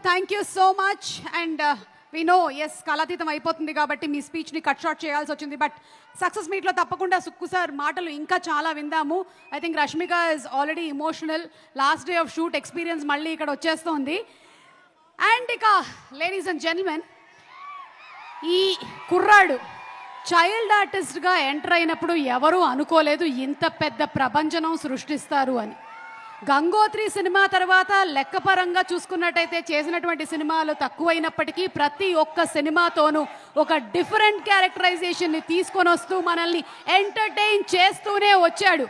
Thank you so much. And we know ఎస్ కాలాతీతం అయిపోతుంది కాబట్టి మీ స్పీచ్ని కట్ షార్ట్ చేయాల్సి వచ్చింది. బట్ సక్సెస్ మీట్లో తప్పకుండా సుక్కు సార్ మాటలు ఇంకా చాలా విందాము. I think Rashmika is already emotional. Last day of shoot experience మళ్ళీ ఇక్కడ వచ్చేస్తుంది. అండ్ ఇక లేడీస్ అండ్ జెంటిల్మెన్, ఈ కుర్రాడు చైల్డ్ ఆర్టిస్ట్గా ఎంటర్ అయినప్పుడు ఎవరూ అనుకోలేదు ఇంత పెద్ద ప్రపంచనం సృష్టిస్తారు అని. గంగోత్రి సినిమా తర్వాత లెక్కపరంగా చూసుకున్నట్టయితే చేసినటువంటి సినిమాలు తక్కువైనప్పటికీ ప్రతి ఒక్క సినిమాతోనూ ఒక డిఫరెంట్ క్యారెక్టరైజేషన్ని తీసుకొని వస్తూ మనల్ని ఎంటర్టైన్ చేస్తూనే వచ్చాడు.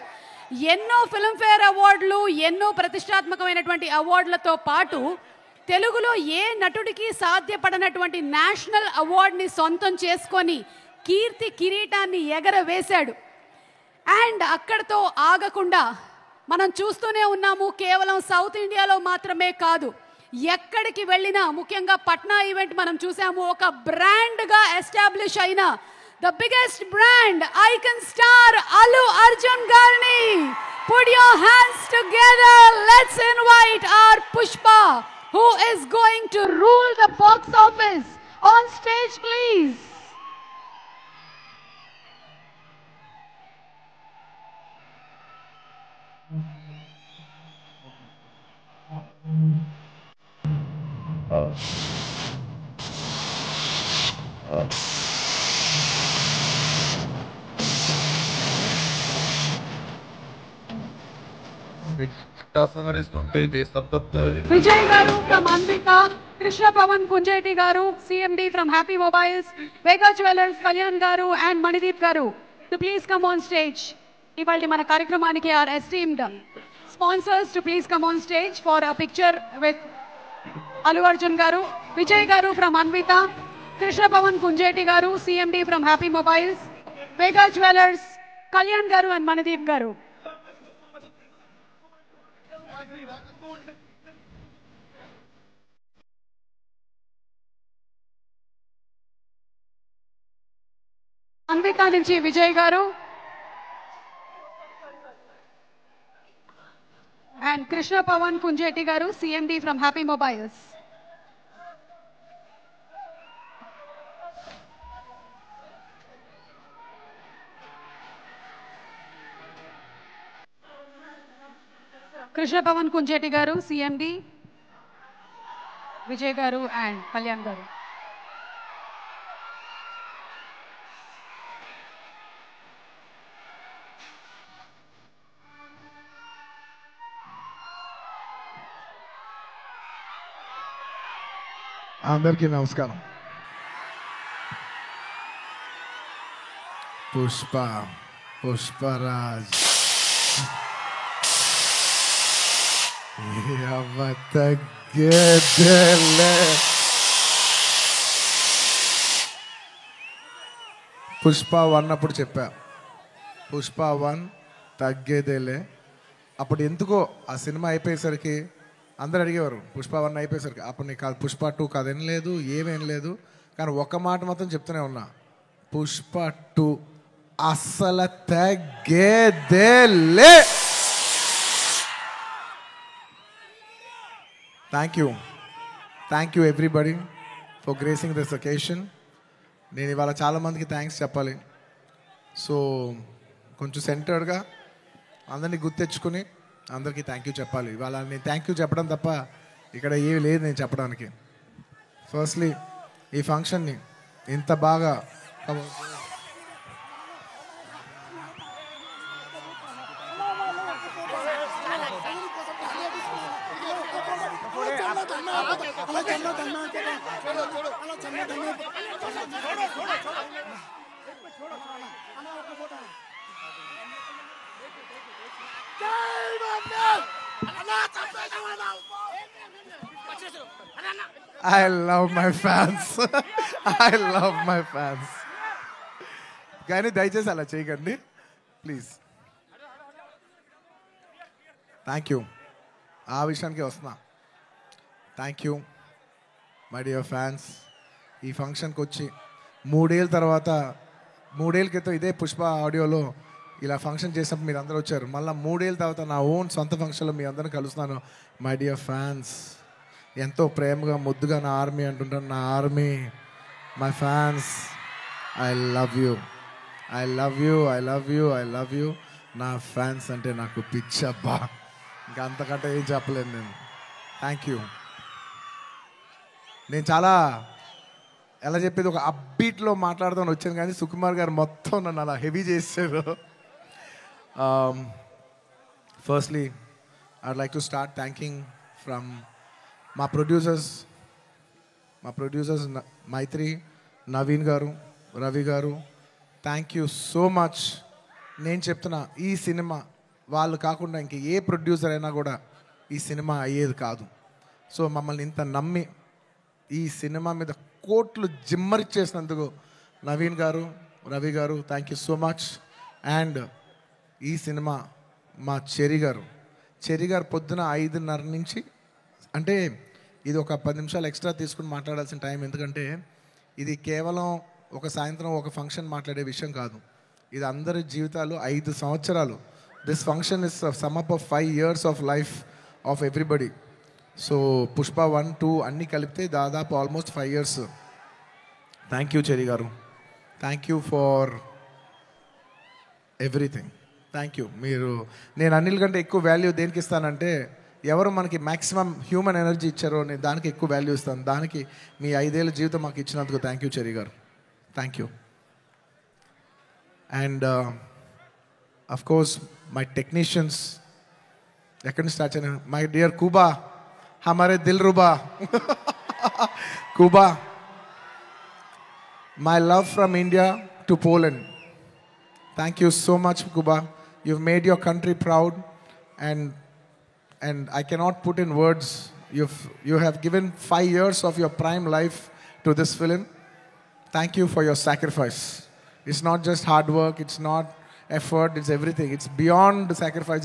ఎన్నో ఫిల్మ్ఫేర్ అవార్డులు, ఎన్నో ప్రతిష్టాత్మకమైనటువంటి అవార్డులతో పాటు తెలుగులో ఏ నటుడికి సాధ్యపడనటువంటి నేషనల్ అవార్డుని సొంతం చేసుకొని కీర్తి కిరీటాన్ని ఎగరవేశాడు. అండ్ అక్కడితో ఆగకుండా మనం చూస్తూనే ఉన్నాము. కేవలం సౌత్ ఇండియాలో మాత్రమే కాదు, ఎక్కడికి వెళ్ళినా, ముఖ్యంగా పట్నా ఈవెంట్ మనం చూసాము, ఒక బ్రాండ్గా ఎస్టాబ్లిష్ అయిన the biggest brand icon star Allu Arjun గారిని put your hands together. Let's invite our Pushpa who is going to rule the box office on stage, please. Vijay garu from Anvika, Krishna Pavan Punjeti garu, CMD from Happy Mobiles, Vega Jewelers, Kalyan garu and Manideep garu to please come on stage. Ivaldi mana karyakramaniki are esteemed sponsors to please come on stage for a picture with Allu Arjun garu, Vijay garu from Anvika, Krishna Pavan Punjeti garu, CMD from Happy Mobiles, Vega Jewelers, Kalyan garu and Manideep garu. Anvika నుంచి విజయ్ గారు and Krishna Pavan Punjeti garu, CMD from Happy Mobiles. Krishna Pavan Punjeti garu, CMD, Vijay garu and Kalyan garu. అందరికీ నమస్కారం. పుష్పరాజ్ పుష్ప 1 అప్పుడు చెప్పా, పుష్ప 1 తగ్గేదేలే. అప్పుడు ఎందుకో ఆ సినిమా అయిపోయేసరికి అందరు అడిగేవారు, పుష్ప 1 అయిపోయేసరికి అప్పుడు నీకు కాదు పుష్ప 2 కాదు, ఏం లేదు, ఏమేం లేదు. కానీ ఒక్క మాట మాత్రం చెప్తూనే ఉన్నా, పుష్ప 2 అస్సలు తగ్గేదేలే. Thank you everybody for gracing this occasion. నేను ఇవాళ చాలామందికి థ్యాంక్స్ చెప్పాలి. సో కొంచెం సెంటర్డ్గా అందరినీ గుర్తెచ్చుకుని అందరికీ థ్యాంక్ యూ చెప్పాలి. ఇవాళ నేను థ్యాంక్ యూ చెప్పడం తప్ప ఇక్కడ ఏమి లేదు నేను చెప్పడానికి. ఫస్ట్లీ ఈ ఫంక్షన్ని ఇంత బాగా I love my fans. I love my fans. కానీ దయచేసి అలా చేయకండి ప్లీజ్. Thank you. ఆ విషయానికి వస్తున్నా. Thank you my dear fans. ఈ ఫంక్షన్కి వచ్చి 3 ఏళ్ళ తర్వాత, 3 ఏళ్ళ క్రితం ఇదే పుష్ప ఆడియోలో ఇలా ఫంక్షన్ చేసినప్పుడు మీరు అందరూ వచ్చారు. మళ్ళీ 3 ఏళ్ళ తర్వాత నా ఓన్ సొంత ఫంక్షన్లో మీ అందరిని కలుస్తున్నాను. మై డియర్ ఫ్యాన్స్, ఎంతో ప్రేమగా ముద్దుగా నా ఆర్మీ అంటుంటాను. నా army, my fans, I love you, I love you, I love you, I love you. నా ఫ్యాన్స్ అంటే నాకు పిచ్చబ్బా, ఇంకా అంతకంటే ఏం చెప్పలేను నేను. Thank you. నేను చాలా ఎలా చెప్పేది ఒక అప్బీట్లో మాట్లాడుతాను వచ్చాను, కానీ సుకుమార్ గారు మొత్తం నన్ను అలా హెవీ చేశారు. Firstly I'd like to start thanking from మా ప్రొడ్యూసర్స్ మైత్రి, నవీన్ గారు, రవి గారు. Thank you so much. నేను చెప్తున్నా, ఈ సినిమా వాళ్ళు కాకుండా ఇంక ఏ ప్రొడ్యూసర్ అయినా కూడా ఈ సినిమా అయ్యేది కాదు. సో మమ్మల్ని ఇంత నమ్మి ఈ సినిమా మీద కోట్లు జిమ్మరిచ్చేసినందుకు నవీన్ గారు, రవి గారు, thank you so much. And ఈ సినిమా మా చెరి గారు పొద్దున 5:30 నుంచి, అంటే ఇది ఒక 10 నిమిషాలు ఎక్స్ట్రా తీసుకుని మాట్లాడాల్సిన టైం, ఎందుకంటే ఇది కేవలం ఒక సాయంత్రం ఒక ఫంక్షన్ మాట్లాడే విషయం కాదు. ఇది అందరి జీవితాలు 5 సంవత్సరాలు. This function is sum up of 5 years of life of everybody. So Pushpa 1, 2 అన్నీ కలిపితే దాదాపు ఆల్మోస్ట్ 5 years. థ్యాంక్ యూ చెరి గారు, thank you for everything. Thank you. నేను అన్నిల కంటే ఎక్కువ వాల్యూ దేనికి ఇస్తానంటే, ఎవరు మనకి మ్యాక్సిమం హ్యూమన్ ఎనర్జీ ఇచ్చారో నేను దానికి ఎక్కువ వాల్యూ ఇస్తాను. దానికి మీ 5 ఏళ్ళ జీవితం మాకు ఇచ్చినందుకు థ్యాంక్ యూ చెరి గారు, thank you. And of course my technicians, ఎక్కడి నుంచి స్టార్ట్ చేయను, మై డియర్ కూబా, हमारे दिलरुबा Kuba, my love from India to Poland. Thank you so much, Kuba. You've made your country proud, and I cannot put in words. You have given 5 years of your prime life to this film. Thank you for your sacrifice. It's not just hard work, it's not effort, it's everything. It's beyond the sacrifice.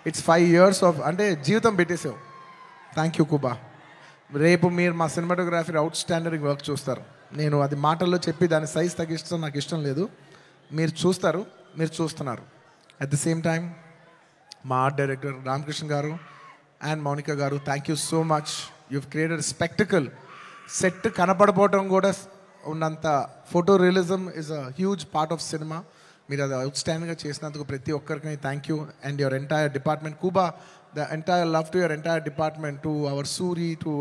It's 5 years of ante jeevitam bettesavu. Thank you కుబా. రేపు మీరు మా cinematography out standard work చూస్తారు. నేను అది మాటల్లో చెప్పి దాని size తగ్గించడం నాకు ఇష్టం లేదు. మీరు చూస్తారు, మీరు చూస్తున్నారు. అట్ ది సేమ్ టైం మా art director Ramakrishna garu and Mounika garu, thank you so much. You've created spectacle. Set కనపడపోవటం కూడా ఉన్నంత photo realism is a huge part of cinema. మీరు అది అవుట్ స్టాండింగ్గా చేసినందుకు ప్రతి ఒక్కరికి thank you. And your entire department కుబా, the entire love to your entire department, to our Suri, to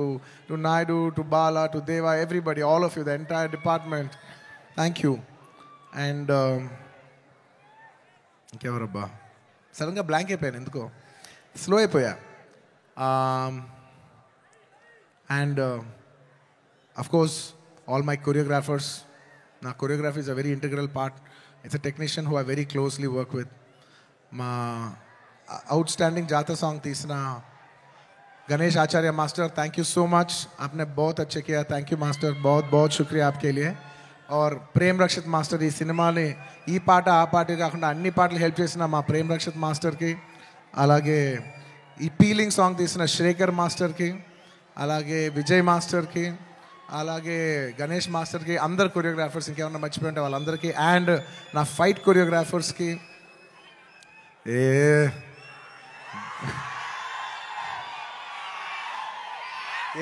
Naidu, to Bala, to Deva, everybody, all of you, the entire department, thank you. And ఇంకెవరబ్బా సడన్గా blank అయిపోయాను, ఎందుకో slow అయిపోయా. And of course all my choreographers. నా choreography is a very integral part. It's a technician who I very closely work with. మా outstanding जाता song तीसरा Ganesh Acharya master, thank you so much. आपने बहुत अच्छे किया, थैंक यू मास्टर, बहुत बहुत शुक्रिया आपके लिए. और प्रेम रक्षित मास्टर, ఈ సినిమాని ఈ పాట ఆ పాట కాకుండా అన్ని పాటలు హెల్ప్ చేసిన మా ప్రేమ్ రక్షిత్ మాస్టర్కి, అలాగే ఈ పీలింగ్ సాంగ్ తీసిన శ్రేఖర్ మాస్టర్కి, అలాగే విజయ్ మాస్టర్కి, అలాగే గణేష్ మాస్టర్కి, అందరు కొరియోగ్రాఫర్స్, ఇంకేమన్నా మర్చిపోయి ఉంటే వాళ్ళందరికీ, అండ్ నా ఫైట్ కొరియోగ్రాఫర్స్కి.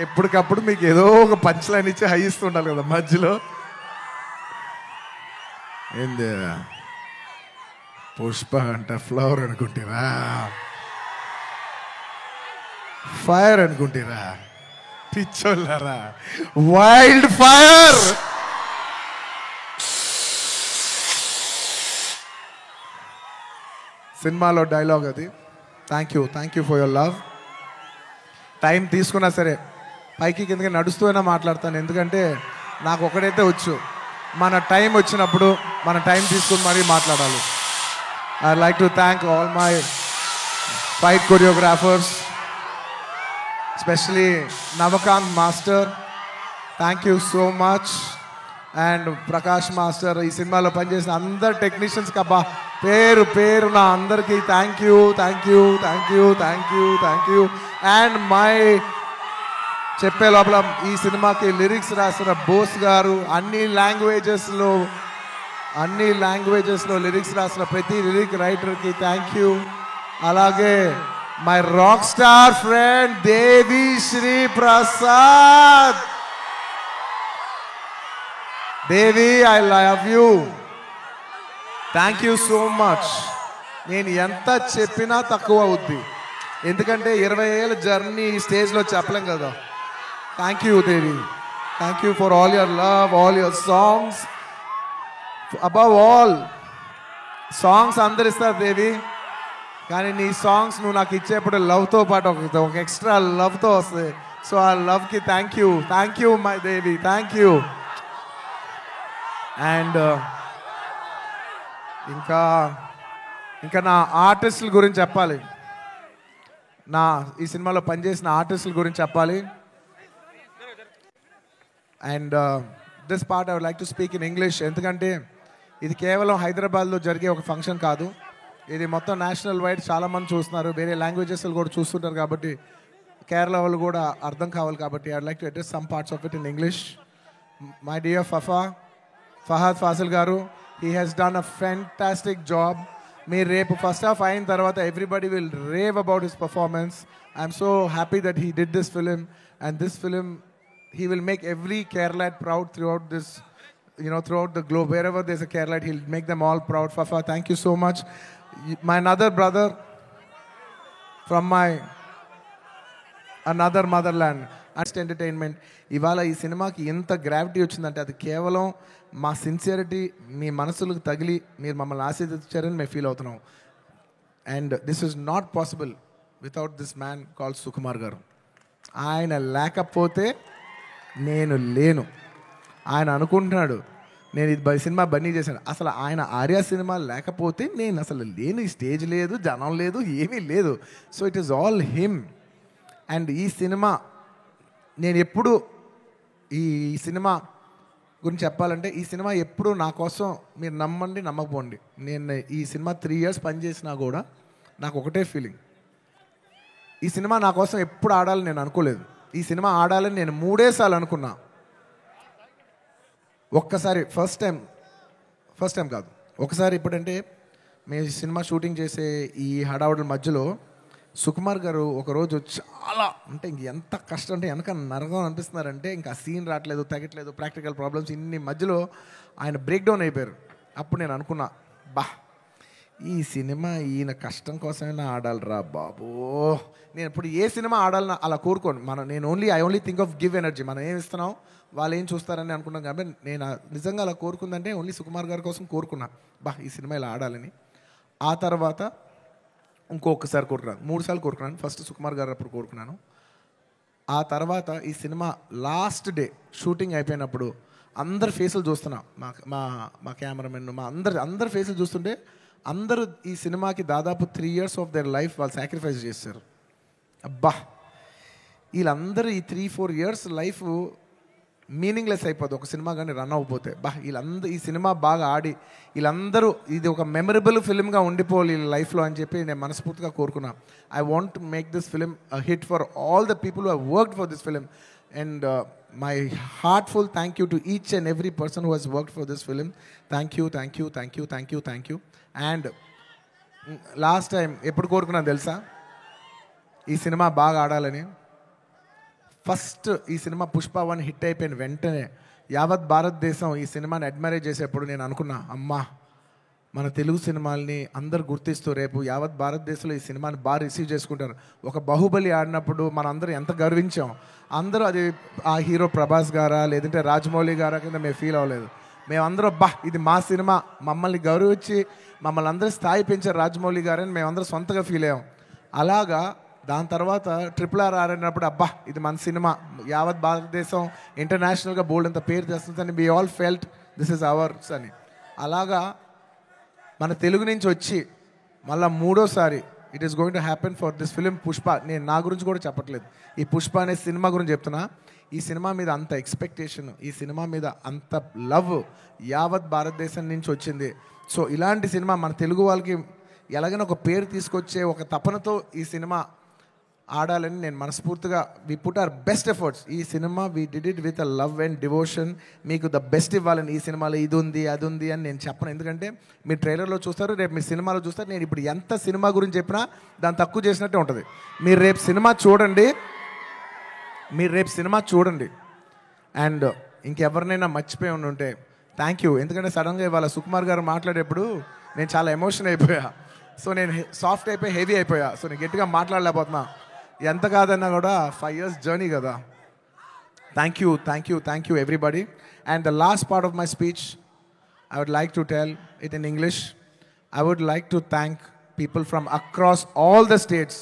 ఎప్పటికప్పుడు మీకు ఏదో ఒక పంచ్ లైన్ ఇచ్చి హై ఇస్తుండాలి కదా మధ్యలో. ఏంది పుష్ప అంట ఫ్లవర్ అనుకుంటారా, ఫైర్ అనుకుంటారా, పిచ్చోళ్ళారా, వైల్డ్ ఫైర్. సినిమాలో డైలాగ్ అది. Thank you for your love. Time తీసుకున్నా సరే పైకి కిందకి నడుస్తూ అయినా మాట్లాడతాను, ఎందుకంటే నాకు ఒకటైతే వచ్చు, మన టైం వచ్చినప్పుడు మన టైం తీసుకుని మరీ మాట్లాడాలి. I like to thank all my fight choreographers, especially Navakanth master, thank you so much. And Prakash master, ఈ సినిమాలో పనిచేసిన అందరు టెక్నీషియన్స్కి అబ్బా పేరు పేరు నా అందరికీ థ్యాంక్ యూ. అండ్ మై చెప్పే లోపల ఈ సినిమాకి లిరిక్స్ రాసిన బోస్ గారు, అన్ని లాంగ్వేజెస్లో లిరిక్స్ రాసిన ప్రతి లిరిక్ రైటర్కి థ్యాంక్ యూ. అలాగే my rock star friend Devi Sri Prasad. Devi, I love you. Thank you so much. నేను ఎంత చెప్పినా తక్కువ అవుద్ది, ఎందుకంటే 20 ఏళ్ళ జర్నీ ఈ స్టేజ్లో చెప్పలేం కదా. Thank you Devi. Thank you for all your love, all your songs. Above all, songs అందరు ఇస్తారు దేవి, కానీ నీ సాంగ్స్ నువ్వు నాకు ఇచ్చేప్పుడు లవ్తో పాటు ఒక ఎక్స్ట్రా లవ్తో వస్తుంది. సో ఆ లవ్కి thank you my Devi, thank you. And ఇంకా నా ఆర్టిస్టుల గురించి చెప్పాలి, ఈ సినిమాలో పనిచేసిన ఆర్టిస్టుల గురించి చెప్పాలి. And this part I would like to speak in English, ఎందుకంటే ఇది కేవలం హైదరాబాద్లో జరిగే ఒక ఫంక్షన్ కాదు, ఇది మొత్తం నేషనల్ వైడ్ చాలామంది చూస్తున్నారు, వేరే లాంగ్వేజెస్ కూడా చూస్తుంటారు, కాబట్టి కేరళ వాళ్ళు కూడా అర్థం కావాలి. కాబట్టి I would like to address some parts of it in English. My dear Fahadh Faasil garu, he has done a fantastic job. మీరు రేపు ఫస్ట్ హాఫ్ అయిన తర్వాత everybody will rave about his performance. I'm so happy that he did this film, and this film he will make every Keralite proud throughout this, throughout the globe. Wherever there's a Keralite, he'll make them all proud. Fafa, thank you so much. My another brother from my another motherland, Ast Entertainment. ఇవాళ ఈ సినిమాకి ఎంత gravity వచ్చిందంటే అది కేవలం మా sincerity మీ మనసులకు తగిలి మీరు మమ్మల్ని ఆశీర్వదించారని మేము ఫీల్ అవుతున్నాం. And this is not possible without this man called Sukumar గారు. ఆయన లేకపోతే నేను లేను. ఆయన అనుకుంటున్నాడు నేను ఇది సినిమా బన్నీ చేశాను, అసలు ఆయన ఆర్య సినిమా లేకపోతే నేను అసలు లేను, ఈ స్టేజ్ లేదు, జనం లేదు, ఏమీ లేదు. So it is all him. And ఈ సినిమా నేను ఎప్పుడు ఈ సినిమా గురించి చెప్పాలంటే, ఈ సినిమా ఎప్పుడు నా కోసం, మీరు నమ్మండి నమ్మకపోండి, నేను ఈ సినిమా 3 years పనిచేసినా కూడా నాకు ఒకటే ఫీలింగ్, ఈ సినిమా నా కోసం ఎప్పుడు ఆడాలని నేను అనుకోలేదు. ఈ సినిమా ఆడాలని నేను 3 సార్లు అనుకున్నా. ఒక్కసారి ఫస్ట్ టైం కాదు, ఒకసారి ఇప్పుడంటే మేము సినిమా షూటింగ్ చేసే ఈ హడావుడి మధ్యలో సుకుమార్ గారు ఒకరోజు చాలా అంటే ఎంత కష్టం అంటే వెనక నరకం అనిపిస్తున్నారంటే ఇంకా సీన్ రావట్లేదు, తగ్గట్లేదు, ప్రాక్టికల్ ప్రాబ్లమ్స్, ఇన్ని మధ్యలో ఆయన బ్రేక్ డౌన్ అయిపోయారు. అప్పుడు నేను అనుకున్నా, ఈ సినిమా ఈయన కష్టం కోసమైనా ఆడాలిరా బాబో. నేను ఇప్పుడు ఏ సినిమా ఆడాలన్నా అలా కోరుకోను. I only think of give energy. మనం ఏమి ఇస్తున్నాం, వాళ్ళు ఏం చూస్తారని అనుకున్నాం. కాబట్టి నేను నిజంగా అలా కోరుకుందంటే ఓన్లీ సుకుమార్ గారి కోసం కోరుకున్నా, ఈ సినిమా ఇలా ఆడాలని. ఆ తర్వాత ఇంకొకసారి కోరుకున్నాను, 3 సార్లు కోరుకున్నాను. ఫస్ట్ సుకుమార్ గారు అప్పుడు కోరుకున్నాను. ఆ తర్వాత ఈ సినిమా లాస్ట్ డే షూటింగ్ అయిపోయినప్పుడు అందరి ఫేసులు చూస్తున్నా, మా కెమెరామెన్, మా అందరి ఫేసులు చూస్తుంటే అందరూ ఈ సినిమాకి దాదాపు 3 years ఆఫ్ దేర్ లైఫ్ వాళ్ళు సాక్రిఫైస్ చేశారు. వీళ్ళందరూ ఈ 3-4 years లైఫ్ మీనింగ్లెస్ అయిపోద్ది ఒక సినిమా కానీ రన్ అవ్వకపోతే. ఈ సినిమా బాగా ఆడి వీళ్ళందరూ ఇది ఒక మెమరబుల్ ఫిలింగా ఉండిపోవాలి వీళ్ళ లైఫ్లో అని చెప్పి నేను మనస్ఫూర్తిగా కోరుకున్నా. I want to make this film hit for all the people who have worked for this film. And my heartful thank you to each and every person who has worked for this film. Thank you. And last time ఎప్పుడు కోరుకున్నా తెలుసా ఈ cinema బాగా ఆడాలని? First ఈ cinema Pushpa 1 hit అయిపోయిన వెంటనే యావత్ భారతదేశం ఈ సినిమాని అడ్మైర్ చేసేప్పుడు నేను అనుకున్నా, అమ్మా మన తెలుగు సినిమాల్ని అందరు గుర్తిస్తూ రేపు యావత్ భారతదేశంలో ఈ సినిమాని బాగా రిసీవ్ చేసుకుంటారు. ఒక బాహుబలి ఆడినప్పుడు మనందరూ ఎంత గర్వించాం. అందరూ అది ఆ హీరో ప్రభాస్ గారా లేదంటే రాజమౌళి గారా కింద మేము ఫీల్ అవ్వలేదు. మేమందరూ ఇది మా సినిమా, మమ్మల్ని గౌరవించి మమ్మల్ని అందరూ స్థాయి పెంచారు రాజమౌళి గారని మేమందరూ సొంతగా ఫీల్ అయ్యాం. అలాగా దాని తర్వాత RRR ఆడినప్పుడు ఇది మన సినిమా, యావత్ భారతదేశం ఇంటర్నేషనల్గా బోల్డ్ అంత పేరు తెస్తుందని we all felt this is ours అని. అలాగా మన తెలుగు నుంచి వచ్చి మళ్ళీ 3వసారి it is going to happen for this film Pushpa. నేను నా గురించి కూడా చెప్పట్లేదు, ఈ పుష్ప అనే సినిమా గురించి చెప్తున్నా. ఈ సినిమా మీద అంత ఎక్స్పెక్టేషన్, ఈ సినిమా మీద అంత లవ్ యావత్ భారతదేశం నుంచి వచ్చింది. సో ఇలాంటి సినిమా మన తెలుగు వాళ్ళకి ఎలాగైనా ఒక పేరు తీసుకొచ్చే ఒక తపనతో ఈ సినిమా ఆడాలని నేను మనస్ఫూర్తిగా we put our best efforts. ఈ సినిమా we did it with a love and devotion. మీకు ద బెస్ట్ ఇవ్వాలని, ఈ సినిమాలో ఇది ఉంది అది ఉంది అని నేను చెప్పను. ఎందుకంటే మీరు ట్రైలర్లో చూస్తారు, రేపు మీరు సినిమాలో చూస్తారు. నేను ఇప్పుడు ఎంత సినిమా గురించి చెప్పినా దాన్ని తక్కువ చేసినట్టే ఉంటుంది. మీరు రేపు సినిమా చూడండి. అండ్ ఇంకెవరినైనా మర్చిపోయి ఉంటే థ్యాంక్ యూ. ఎందుకంటే సడన్గా ఇవాళ సుకుమార్ గారు మాట్లాడేప్పుడు నేను చాలా ఎమోషన్ అయిపోయా. సో నేను సాఫ్ట్ అయిపోయి హెవీ అయిపోయా. సో నేను గట్టిగా మాట్లాడలేకపోతున్నా. ఎంత కాదన్నా కూడా 5 years జర్నీ కదా. Thank you everybody. And the last part of my speech I would like to tell it in English. I would like to thank people from across all the states,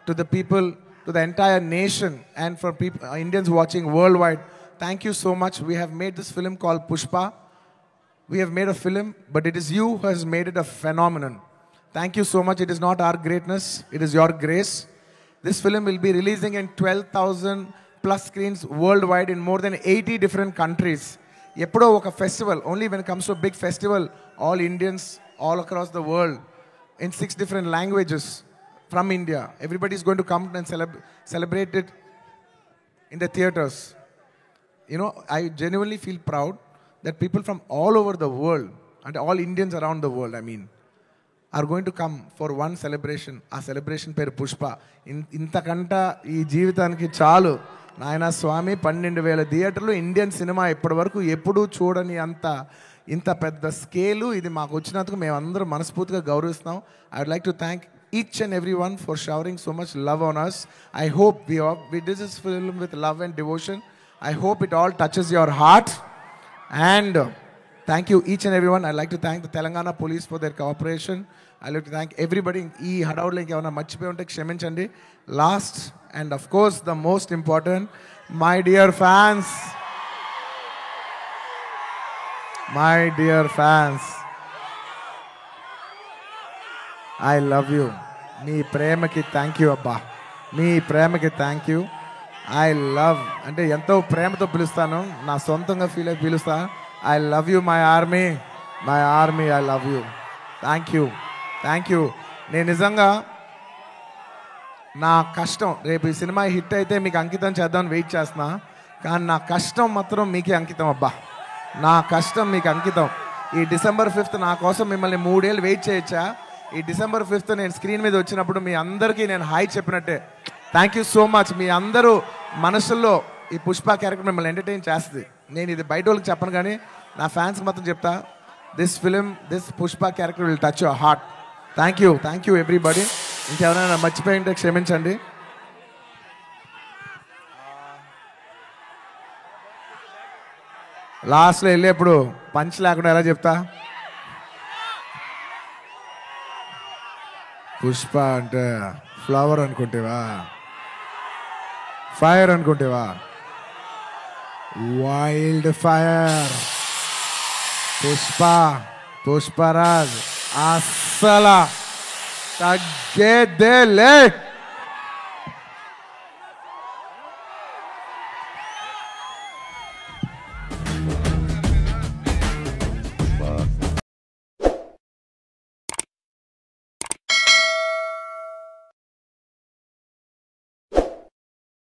to the people, to the entire nation, and for people, Indians watching worldwide. Thank you so much. We have made this film called Pushpa. We have made a film, but it is you who has made it a phenomenon. Thank you so much. It is not our greatness, it is your grace. This film will be releasing in 12,000 plus screens worldwide in more than 80 different countries. Eppudo oka festival, only when it comes to a big festival, all Indians all across the world in 6 different languages from India, everybody is going to come and celebrate it in the theaters. You know, I genuinely feel proud that people from all over the world, and all Indians around the world, I mean, are going to come for one celebration. ఆ celebration పేరు పుష్ప. ఇంతకంట ఈ జీవితానికి చాలు నాయన స్వామి. 12,000 థియేటర్లు, Indian cinema ఇప్పటి వరకు ఎప్పుడూ చూడని ఇంత పెద్ద స్కేలు ఇది మాకు వచ్చినందుకు మేమందరం మనస్ఫూర్తిగా గౌరవిస్తున్నాం. I would like to thank each and everyone for showering so much love on us. I hope we did this film with love and devotion. I hope it all touches your heart. And thank you each and everyone. I'd like to thank the Telangana police for their cooperation. I'd like to thank everybody. ఈ హడావుడిలో ఇంకేమైనా మర్చిపోయి ఉంటే క్షమించండి. Last and of course the most important, my dear fans. I love you. మీ ప్రేమకి thank you అబ్బా. మీ ప్రేమకి thank you. I love అంటే ఎంతో ప్రేమతో పిలుస్తాను, నా సొంతంగా ఫీల్ అయి పిలుస్తా. I love you my army, I love you. Thank you. నేను నిజంగా నా కష్టం, రేపు ఈ సినిమా హిట్ అయితే మీకు అంకితం చేద్దామని వెయిట్ చేస్తున్నా. కానీ నా కష్టం మాత్రం మీకే అంకితం అబ్బా. నా కష్టం మీకు అంకితం. ఈ December 5th నా కోసం మిమ్మల్ని 3 ఏళ్ళు వెయిట్ చేయొచ్చా? ఈ December 5th నేను స్క్రీన్ మీద వచ్చినప్పుడు మీ అందరికీ నేను హాయ్ చెప్పినట్టే. Thank you so much. మీ అందరూ మనసుల్లో ఈ పుష్ప క్యారెక్టర్ మిమ్మల్ని ఎంటర్టైన్ చేస్తుంది. నేను ఇది బయట వాళ్ళకి చెప్పను కానీ నా ఫ్యాన్స్కి మాత్రం చెప్తా, this Pushpa character will touch your heart. Thank you everybody. ఇంకెవరైనా మర్చిపోయి ఉంటే క్షమించండి. లాస్ట్లో వెళ్ళేప్పుడు పంచ్ లేకుండా ఎలా చెప్తా? పుష్ప అంటే ఫ్లవర్ అనుకుంటేవా, ఫైర్ అనుకుంటేవా? Wild fire. పుష్పరాజ్ అస్సలు తగ్గేదే లే.